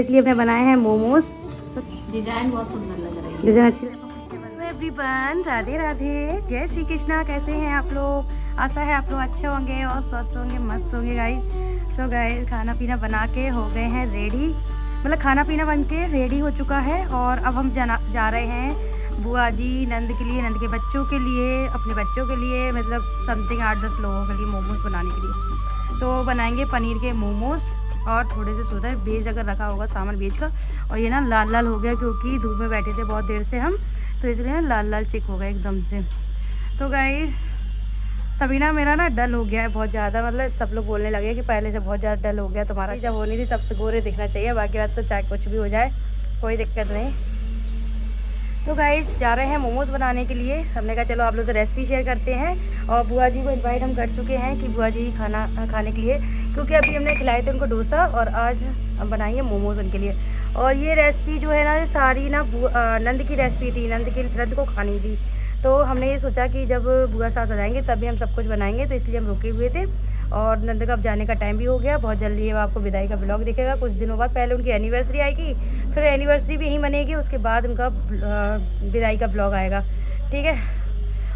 इसलिए हमने बनाए हैं मोमोज। डिजाइन बहुत सुंदर लग रही है, डिजाइन अच्छी लगी। एवरीवन, राधे राधे, जय श्री कृष्णा। कैसे हैं आप लोग? आशा है आप लोग अच्छे होंगे और स्वस्थ होंगे, मस्त होंगे गाइस। तो गाइस खाना पीना बना के हो गए हैं रेडी, मतलब खाना पीना बन के रेडी हो चुका है। और अब हम जा रहे हैं बुआ जी नंद के लिए, नंद के बच्चों के लिए, अपने बच्चों के लिए, मतलब समथिंग 8-10 लोगों के लिए मोमोज बनाने के लिए। तो बनाएंगे पनीर के मोमोज और थोड़े से सोचा बेज अगर रखा होगा सामान बेज का। और ये ना लाल लाल हो गया क्योंकि धूप में बैठे थे बहुत देर से हम, तो इसलिए ना लाल लाल चिक हो गया एकदम से। तो गाइस तभी ना मेरा ना डल हो गया है बहुत ज़्यादा, मतलब सब लोग बोलने लगे कि पहले से बहुत ज़्यादा डल हो गया तुम्हारा। जब होनी थी तब से गोरे दिखना चाहिए, बाकी बात तो चाहे कुछ भी हो जाए कोई दिक्कत नहीं। तो गाइस जा रहे हैं मोमोज़ बनाने के लिए। हमने कहा चलो आप लोग से रेसिपी शेयर करते हैं। और बुआ जी को इनवाइट हम कर चुके हैं कि बुआ जी खाना खाने के लिए, क्योंकि अभी हमने खिलाए थे उनको डोसा और आज हम बनाएंगे मोमोज़ उनके लिए। और ये रेसिपी जो है ना सारी ना नंद की रेसिपी थी, नंद को खानी थी। तो हमने ये सोचा कि जब बुआ सास आ जाएंगे तभी हम सब कुछ बनाएंगे, तो इसलिए हम रुके हुए थे। और नंद का अब जाने का टाइम भी हो गया, बहुत जल्दी है आपको विदाई का ब्लॉग दिखेगा कुछ दिनों बाद। पहले उनकी एनिवर्सरी आएगी, फिर एनिवर्सरी भी यहीं बनेगी, उसके बाद उनका विदाई का ब्लॉग आएगा, ठीक है।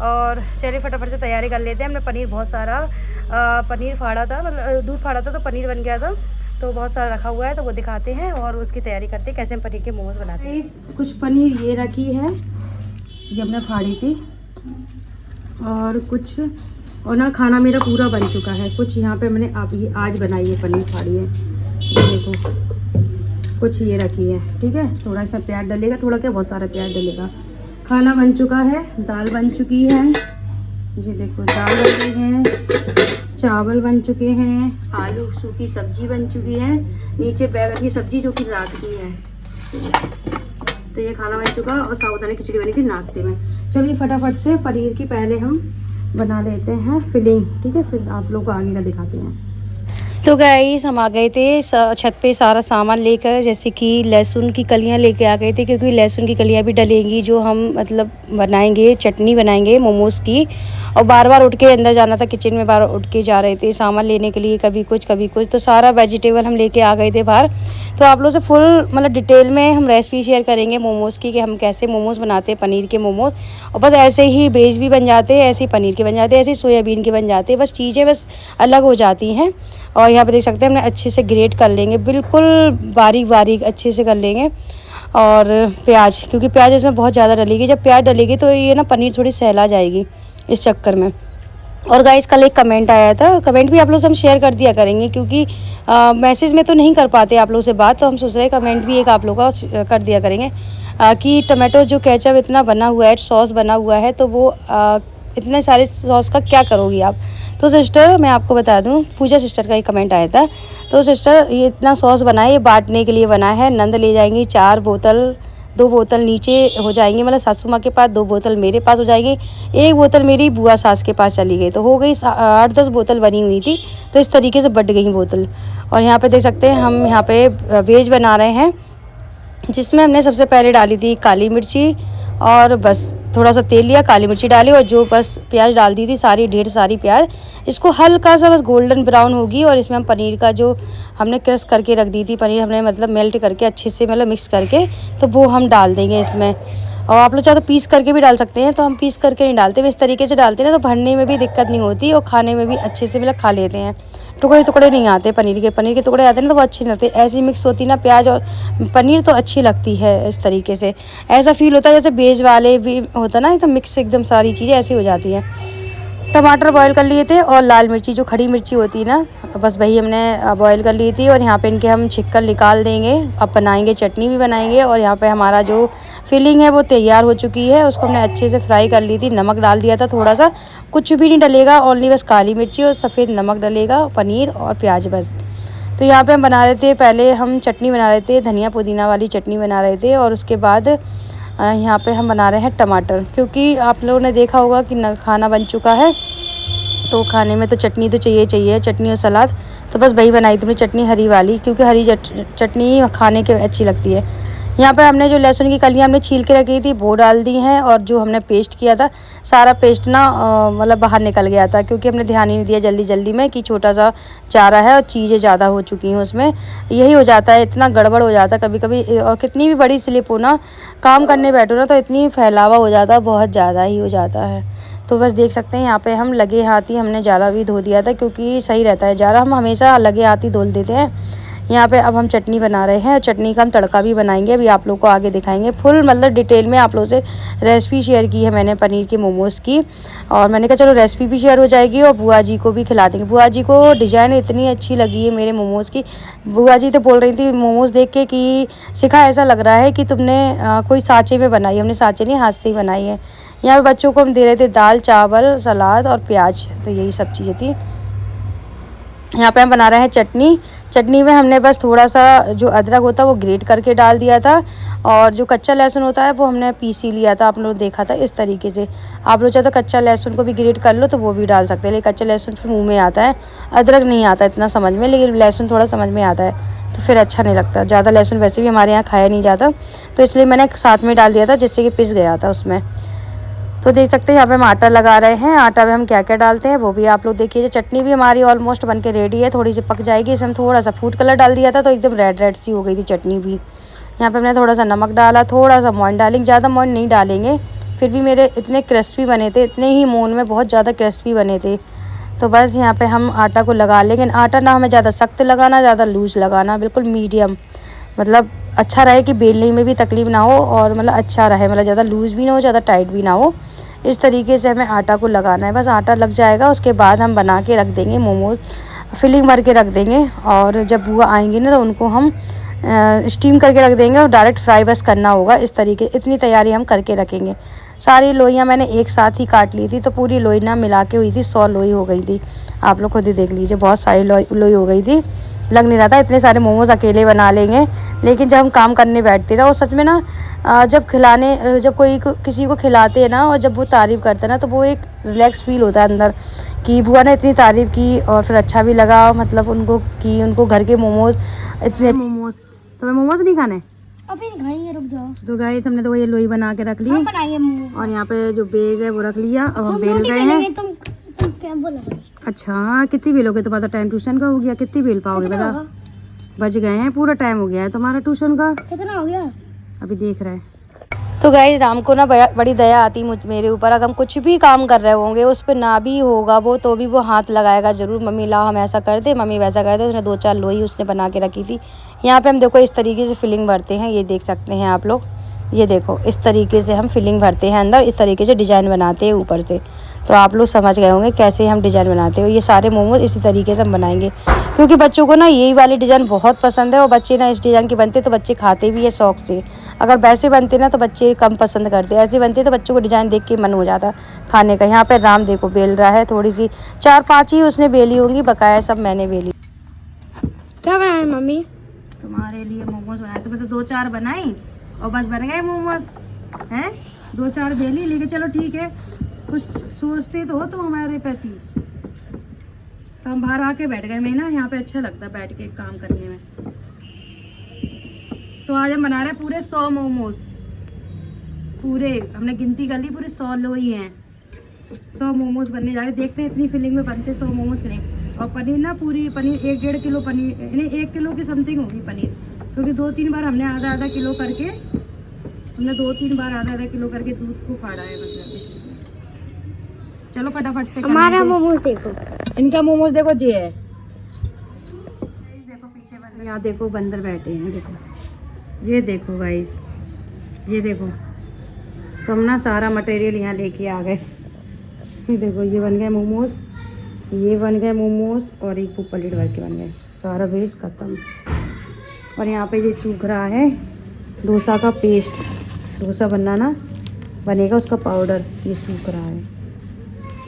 और चलिए फटाफट से तैयारी कर लेते हैं। हमने पनीर बहुत सारा पनीर फाड़ा था, मतलब दूध फाड़ा था तो पनीर बन गया था, तो बहुत सारा रखा हुआ है, तो वो दिखाते हैं और उसकी तैयारी करते हैं कैसे हम पनीर के मोमोज बनाते हैं। कुछ पनीर ये रखी है, ये हमने फाड़ी थी, और कुछ और ना खाना मेरा पूरा बन चुका है। कुछ यहाँ पे मैंने अभी आज बनाई है पनीर फाड़ी है, ये देखो कुछ ये रखी है, ठीक है। थोड़ा सा प्याज डलेगा, थोड़ा क्या बहुत सारा प्याज डलेगा। खाना बन चुका है, दाल बन चुकी है, ये देखो दाल बन गई है, चावल बन चुके हैं, आलू सूखी सब्जी बन चुकी है, नीचे बैगन की सब्जी जो कि रात की है। तो ये खाना बन चुका और साबूदाना खिचड़ी बनी थी नाश्ते में। चलिए फटाफट से पनीर की पहले हम बना लेते हैं फिलिंग, ठीक है, फिर आप लोग को आगे का दिखाते हैं। तो गाइस हम आ गए थे छत पे सारा सामान लेकर, जैसे कि लहसुन की कलियां लेके आ गए थे, क्योंकि लहसुन की कलियां भी डलेंगी जो हम मतलब बनाएंगे, चटनी बनाएंगे मोमोज़ की। और बार बार उठ के अंदर जाना था किचन में, बार उठ के जा रहे थे सामान लेने के लिए, कभी कुछ कभी कुछ, तो सारा वेजिटेबल हम लेके आ गए थे बाहर। तो आप लोग से फुल मतलब डिटेल में हम रेसिपी शेयर करेंगे मोमोज़ की, कि हम कैसे मोमोज़ बनाते हैं, पनीर के मोमोज़। और बस ऐसे ही वेज भी बन जाते हैं, ऐसे ही पनीर के बन जाते हैं, ऐसे ही सोयाबीन के बन जाते हैं, बस चीज़ें बस अलग हो जाती हैं। और यहाँ पे देख सकते हैं हमने अच्छे से ग्रेट कर लेंगे, बिल्कुल बारीक बारीक अच्छे से कर लेंगे। और प्याज, क्योंकि प्याज इसमें बहुत ज़्यादा डलेगी, जब प्याज डलेगी तो ये ना पनीर थोड़ी सहला जाएगी इस चक्कर में। और गाइस कल एक कमेंट आया था, कमेंट भी आप लोग से हम शेयर कर दिया करेंगे, क्योंकि मैसेज में तो नहीं कर पाते आप लोग से बात, तो हम सोच रहे हैं कमेंट भी एक आप लोग का कर दिया करेंगे कि टमाटो जो केचप इतना बना हुआ है, सॉस बना हुआ है, तो वो इतने सारे सॉस का क्या करोगी आप। तो सिस्टर मैं आपको बता दूं, पूजा सिस्टर का एक कमेंट आया था। तो सिस्टर ये इतना सॉस बना है, ये बांटने के लिए बना है। नंद ले जाएंगी 4 बोतल, 2 बोतल नीचे हो जाएंगी, मतलब सासू माँ के पास, 2 बोतल मेरे पास हो जाएंगी, 1 बोतल मेरी बुआ सास के पास चली गई, तो हो गई 8-10 बोतल बनी हुई थी, तो इस तरीके से बढ़ गई बोतल। और यहाँ पे देख सकते हैं हम यहाँ पे वेज बना रहे हैं, जिसमें हमने सबसे पहले डाली थी काली मिर्ची, और बस थोड़ा सा तेल लिया, काली मिर्ची डाली, और जो बस प्याज डाल दी थी सारी, ढेर सारी प्याज। इसको हल्का सा बस गोल्डन ब्राउन होगी, और इसमें हम पनीर का जो हमने क्रश करके रख दी थी, पनीर हमने मतलब मेल्ट करके अच्छे से मतलब मिक्स करके, तो वो हम डाल देंगे इसमें। और आप लोग चाहे तो पीस करके भी डाल सकते हैं, तो हम पीस करके नहीं डालते, इस तरीके से डालते हैं ना, तो भरने में भी दिक्कत नहीं होती और खाने में भी अच्छे से मतलब खा लेते हैं। टुकड़े टुकड़े नहीं आते पनीर के टुकड़े आते हैं ना, तो वो अच्छे नहीं लगते। ऐसी मिक्स होती ना प्याज और पनीर, तो अच्छी लगती है इस तरीके से। ऐसा फील होता है जैसे बेज वाले भी होता ना, एकदम मिक्स, एकदम सारी चीज़ें ऐसी हो जाती हैं। टमाटर बॉईल कर लिए थे, और लाल मिर्ची जो खड़ी मिर्ची होती है ना, बस वही हमने बॉईल कर ली थी। और यहाँ पे इनके हम छिक्कल निकाल देंगे, अब बनाएंगे, चटनी भी बनाएंगे। और यहाँ पे हमारा जो फिलिंग है वो तैयार हो चुकी है, उसको हमने अच्छे से फ्राई कर ली थी, नमक डाल दिया था थोड़ा सा, कुछ भी नहीं डलेगा, ओनली बस काली मिर्ची और सफ़ेद नमक डलेगा, पनीर और प्याज बस। तो यहाँ पे हम बना रहे थे, पहले हम चटनी बना रहे थे, धनिया पुदीना वाली चटनी बना रहे थे, और उसके बाद यहाँ पे हम बना रहे हैं टमाटर, क्योंकि आप लोगों ने देखा होगा कि खाना बन चुका है, तो खाने में तो चटनी तो चाहिए, चटनी और सलाद। तो बस वही बनाई थी मैंने, चटनी हरी वाली, क्योंकि हरी चटनी खाने के अच्छी लगती है। यहाँ पर हमने जो लहसुन की कलियाँ हमने छील के रखी थी वो डाल दी हैं, और जो हमने पेस्ट किया था सारा पेस्ट ना मतलब बाहर निकल गया था, क्योंकि हमने ध्यान ही नहीं दिया जल्दी जल्दी में कि छोटा सा चारा है और चीज़ें ज़्यादा हो चुकी हैं उसमें। यही हो जाता है, इतना गड़बड़ हो जाता है कभी कभी, और कितनी भी बड़ी स्लिप हो ना, काम करने बैठो ना तो इतनी फैलावा हो जाता है, बहुत ज़्यादा ही हो जाता है। तो बस देख सकते हैं यहाँ पे हम लगे हाथ ही हमने जाला भी धो दिया था, क्योंकि सही रहता है जाला, हम हमेशा लगे हाथ ही धुल देते हैं। यहाँ पे अब हम चटनी बना रहे हैं, चटनी का हम तड़का भी बनाएंगे, अभी आप लोग को आगे दिखाएंगे फुल, मतलब डिटेल में आप लोगों से रेसिपी शेयर की है मैंने पनीर के मोमोज़ की, और मैंने कहा चलो रेसिपी भी शेयर हो जाएगी और बुआ जी को भी खिला देंगे। बुआ जी को डिज़ाइन इतनी अच्छी लगी है मेरे मोमोज़ की, बुआ जी तो बोल रही थी मोमोज़ देख के कि सिखा, ऐसा लग रहा है कि तुमने कोई सांचे में बनाई। हमने सांचे नहीं, हाथ से ही बनाई है। यहाँ पे बच्चों को हम दे रहे थे दाल चावल सलाद और प्याज, तो यही सब चीज़ें थी। यहाँ पे हम बना रहे हैं चटनी। चटनी में हमने बस थोड़ा सा जो अदरक होता है वो ग्रेट करके डाल दिया था, और जो कच्चा लहसुन होता है वो हमने पीस ही लिया था, आप लोग देखा था इस तरीके से। आप लोग चाहे तो कच्चा लहसुन को भी ग्रेट कर लो तो वो भी डाल सकते हैं, लेकिन कच्चा लहसुन फिर मुँह में आता है, अदरक नहीं आता इतना समझ में, लेकिन लहसुन थोड़ा समझ में आता है तो फिर अच्छा नहीं लगता। ज़्यादा लहसुन वैसे भी हमारे यहाँ खाया नहीं जाता, तो इसलिए मैंने साथ में डाल दिया था जिससे कि पिस गया था उसमें। तो देख सकते हैं यहाँ पे हम आटा लगा रहे हैं, आटा में हम क्या क्या डालते हैं वो भी आप लोग देखिए। चटनी भी हमारी ऑलमोस्ट बन के रेडी है, थोड़ी सी पक जाएगी। इसमें थोड़ा सा फूड कलर डाल दिया था तो एकदम रेड रेड सी हो गई थी चटनी भी। यहाँ पे हमने थोड़ा सा नमक डाला, थोड़ा सा मोइन डालेंगे, ज़्यादा मोइन नहीं डालेंगे, फिर भी मेरे इतने क्रिस्पी बने थे, इतने ही मोइन में बहुत ज़्यादा क्रिस्पी बने थे। तो बस यहाँ पर हम आटा को लगा लेंगे। आटा ना हमें ज़्यादा सख्त लगाना, ज़्यादा लूज़ लगाना, बिल्कुल मीडियम, मतलब अच्छा रहे कि बेलने में भी तकलीफ़ ना हो, और मतलब अच्छा रहे, मतलब ज़्यादा लूज़ भी ना हो ज़्यादा टाइट भी ना हो। इस तरीके से हमें आटा को लगाना है। बस आटा लग जाएगा, उसके बाद हम बना के रख देंगे मोमोज़, फिलिंग भर के रख देंगे, और जब बुआ आएंगे ना तो उनको हम स्टीम करके रख देंगे और डायरेक्ट फ्राई बस करना होगा। इस तरीके इतनी तैयारी हम करके रखेंगे। सारी लोइयाँ मैंने एक साथ ही काट ली थी, तो पूरी लोई ना मिला के हुई थी 100 लोई हो गई थी। आप लोग खुद ही देख लीजिए, बहुत सारी लोई हो गई थी। लग नहीं रहा था इतने सारे मोमोज़ अकेले बना लेंगे, लेकिन जब हम काम करने बैठते ना, वो सच में ना जब कोई किसी को खिलाते हैं ना और जब वो तारीफ़ करते हैं ना, तो वो एक रिलैक्स फील होता है अंदर कि बुआ ने इतनी तारीफ़ की और फिर अच्छा भी लगा, मतलब उनको घर के मोमोज़ इतने। मोमोज़ तुम्हें मोमोज़ नहीं खाने? अभी नहीं खाएंगे, रुक जाओ। तो गाइस हमने तो ये लोई बना के रख ली, हम बनाएंगे मोमोज। और यहाँ पे जो बेज है वो रख लिया, अब हम बेल रहे हैं। तुम क्या बोला? अच्छा कितनी बेलोगे? तुम्हारा टाइम ट्यूशन का हो गया, कितनी बेल पाओगे बता? बज गए हैं, पूरा टाइम हो गया है तुम्हारा ट्यूशन का। कितना हो गया? अभी देख रहे हैं। तो गाइस राम को ना बड़ी दया आती मेरे ऊपर, अगर हम कुछ भी काम कर रहे होंगे उस पर ना भी होगा वो, तो भी वो हाथ लगाएगा ज़रूर, मम्मी लाओ हम ऐसा कर दे, मम्मी वैसा कर दे। उसने 2-4 लोई उसने बना के रखी थी। यहाँ पे हम देखो इस तरीके से फिलिंग भरते हैं, ये देख सकते हैं आप लोग, ये देखो इस तरीके से हम फिलिंग भरते हैं अंदर, इस तरीके से डिज़ाइन बनाते हैं ऊपर से। तो आप लोग समझ गए होंगे कैसे हम डिज़ाइन बनाते हो। ये सारे मोमोज इसी तरीके से हम बनाएंगे, क्योंकि बच्चों को ना यही वाली डिज़ाइन बहुत पसंद है, और बच्चे ना इस डिज़ाइन की बनते तो बच्चे खाते भी है शौक़ से। अगर वैसे बनते ना तो बच्चे कम पसंद करते, ऐसे बनते तो बच्चों को डिज़ाइन देख के मन हो जाता खाने का। यहाँ पर राम देखो बेल रहा है, थोड़ी सी 4-5 ही उसने बेली होंगी, बकाया सब मैंने बेली। क्या बनाया मम्मी? तुम्हारे लिए मोमोज बनाए, तुम्हें तो 2-4 बनाई और बस बन गए मोमोज हैं। 2-4 बेली, लेकिन चलो ठीक है, कुछ सोचते तो हो तुम हमारे प्रति। तो हम बाहर आके बैठ गए, मैं ना यहाँ पे अच्छा लगता है बैठ के काम करने में। तो आज हम बना रहे हैं पूरे 100 मोमोज, पूरे हमने गिनती कर ली, पूरे 100 लोई हैं। 100 मोमोज बनने जा रहे, देखते हैं इतनी फिलिंग में बनते 100 मोमोज बने। और पनीर ना पूरी पनीर 1-1.5 किलो पनीर, यानी 1 किलो की समथिंग होगी पनीर, क्योंकि 2-3 बार हमने आधा किलो करके, हमने 2-3 बार आधा किलो करके दूध को फाड़ा है, मतलब। चलो फटाफट से हमारा मोमोज देखो, इनका मोमोज देखो जी है, देखो पीछे बंदर, यहाँ देखो बंदर बैठे हैं, देखो ये देखो गाइस, ये देखो। तो हम ना सारा मटेरियल यहाँ लेके आ गए। ये देखो ये बन गए मोमोज, ये बन गए मोमोज, और एक प्लेट भर के बन गए, सारा वेस्ट खत्म। और यहाँ पे ये सूख रहा है डोसा का पेस्ट, डोसा बनाना बनेगा उसका पाउडर, ये सूख रहा है।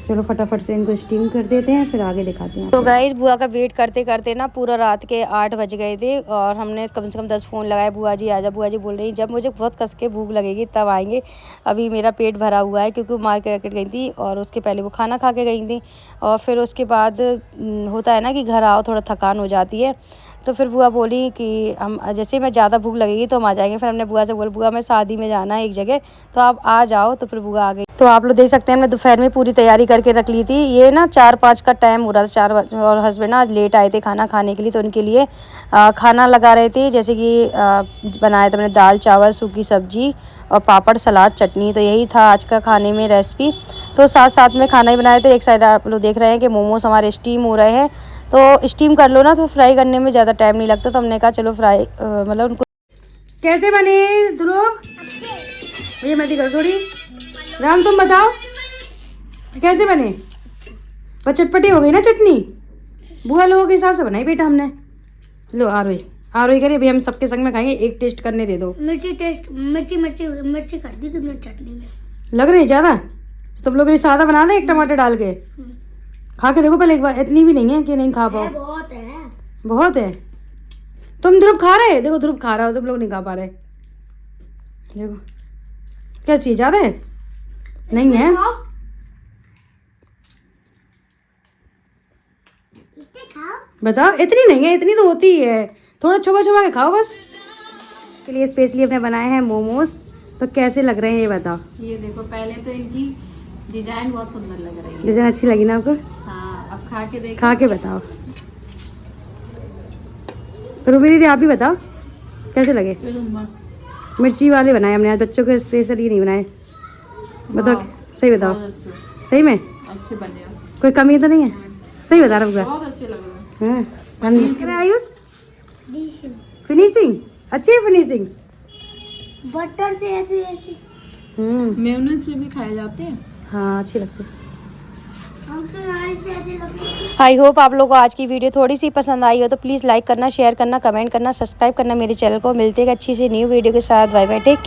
चलो फटाफट से इनको स्टीम कर देते हैं, फिर आगे दिखाते हैं। तो गाइस बुआ का वेट करते करते ना पूरा रात के 8 बज गए थे, और हमने कम से कम 10 फ़ोन लगाए, बुआ जी आजा, बुआ जी बोल रही जब मुझे बहुत कस के भूख लगेगी तब आएंगे। अभी मेरा पेट भरा हुआ है क्योंकि वो मार्केट गई थी, और उसके पहले वो खाना खा के गई थी, और फिर उसके बाद होता है ना कि घर आओ थोड़ा थकान हो जाती है, तो फिर बुआ बोली कि हम जैसे मैं ज़्यादा भूख लगेगी तो हम आ जाएंगे। फिर हमने बुआ से बोला बुआ मैं शादी में जाना है एक जगह, तो आप आ जाओ। तो फिर बुआ आ गई। तो आप लोग देख सकते हैं हमने दोपहर में पूरी तैयारी करके रख ली थी। ये ना 4-5 का टाइम हो रहा था, 4 बजे, और हस्बैंड ना आज लेट आए थे खाना खाने के लिए, तो उनके लिए खाना लगा रहे थे। जैसे कि बनाया था मैंने दाल चावल सूखी सब्जी और पापड़ सलाद चटनी। तो यही था आज का खाने में रेसिपी। तो साथ साथ में खाना ही बनाए थे। एक साइड आप लोग देख रहे हैं कि मोमोज हमारे स्टीम हो रहे हैं, तो स्टीम कर लो ना तो फ्राई करने में ज़्यादा टाइम नहीं लगता। तो हमने कहा चलो फ्राई मतलब उनको। कैसे बने ध्रुव? ये मल्टी करो थोड़ी। राम तुम बताओ कैसे बने? पर चटपटी हो गई ना चटनी? बुआ लोगों के हिसाब से बनाई बेटा हमने। लो आरोही करिए अभी हम सबके संग में खाएंगे। एक टेस्ट करने दे दो। मिर्ची कर दी तुमने चटनी में। लग रही ज़्यादा? तुम लोग सादा बना दे एक टमाटर डाल के। खा के देखो पहले एक बार। इतनी भी नहीं है कि नहीं खा पाओ। बहुत है। बहुत है। तुम ध्रुव खा रहे? देखो ध्रुव खा रहा हो, तुम लोग नहीं खा पा रहे। देखो क्या चीज ज़्यादा है? नहीं है। बताओ इतनी नहीं है, इतनी तो होती ही है। थोड़ा छुपा छुपा के खाओ बस। के लिए स्पेशली अपने बनाए हैं मोमोज। तो कैसे लग रहे हैं ये बताओ। ये देखो पहले तो इनकी डिजाइन बहुत सुंदर लग रही है। डिजाइन अच्छी लगी ना आपको? हाँ अब खा के देखो। खा के बताओ। रूबी दीदी आप भी बताओ कैसे लगे। मिर्ची वाले बनाए हमने आज, बच्चों के स्पेशल ही नहीं बनाए। बताओ सही बताओ। सही में अच्छे बने हो। कोई कमी तो नहीं है? सही बता रहा हूँ। बहुत अच्छे लग रहे हैं। हाँ आयुष फिनिशिंग अच्छी है फिनिशिंग। बटर से ऐसे ऐसे मेयोनेज़ से भी खाए जाते हैं। हाँ अच्छी लगती है। हम तो ऐसे ऐसे लगते। आई होप आप लोगों को आज की वीडियो थोड़ी सी पसंद आई हो तो प्लीज़ लाइक करना, शेयर करना, कमेंट करना, सब्सक्राइब करना मेरे चैनल को। मिलते हैं अच्छी सी न्यू वीडियो के साथ। Bye bye take.